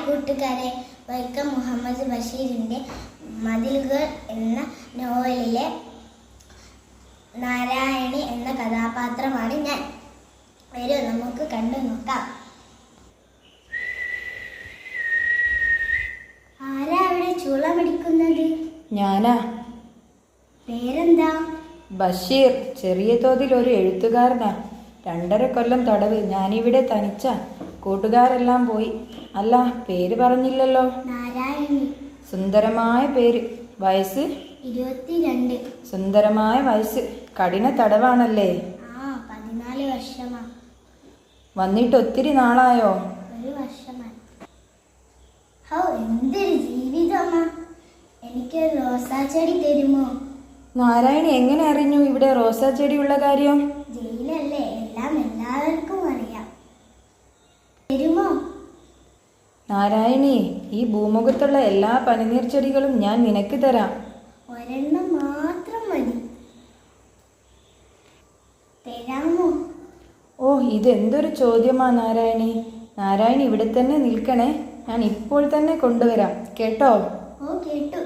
കൂട്ടുകാരെ, വൈക്കം മുഹമ്മദ് ബഷീറിൻ്റെ മതിലുകൾ എന്ന നോവലിലെ നാരായണി എന്ന കഥാപാത്രമാണ് ഞാൻ. വരൂ, നമുക്ക് കണ്ടു നോക്കാം. ആരാ അവിടെ ചൂളമടിക്കുന്നത്? ഞാനാ. പേരെന്താ? ബഷീർ. ചെറിയ തോതിൽ ഒരു എഴുത്തുകാരനാ. 2.5 കൊല്ലം തടവ്. ഞാനിവിടെ തനിച്ച. കൂട്ടുകാരെല്ലാം പോയി. അല്ല, പേര് പറഞ്ഞില്ലല്ലോ. നാരായണി. സുന്ദരമായ പേര്. വയസ്സ്? 22. സുന്ദരമായ വയസ്സ്. കഠിന തടവാണല്ലേ? 14 വർഷമാ. വന്നിട്ട് ഒത്തിരി നാളായോ? 1 വർഷമായി. എന്തൊരു ജീവിതമാ. എനിക്കൊരു റോസാ ചെടി തരുമോ? നാരായണി എങ്ങനെ അറിഞ്ഞു ഇവിടെ റോസാ ചെടിയുള്ള കാര്യം? ജയിലല്ലേ, എല്ലാവർക്കും അറിയാം. തരുമോ? നാരായണി, ഈ ഭൂമുഖത്തുള്ള എല്ലാ പനിനീർ ചെടികളും ഞാൻ നിനക്ക് തരാം. ഒരെണ്ണം മാത്രം മതി. തരാമോ? ഓ, ഇതെന്തൊരു ചോദ്യമാ നാരായണി. നാരായണി ഇവിടെ തന്നെ നിൽക്കണേ. ഞാൻ ഇപ്പോൾ തന്നെ കൊണ്ടുവരാം, കേട്ടോ? ഓ, കേട്ടു.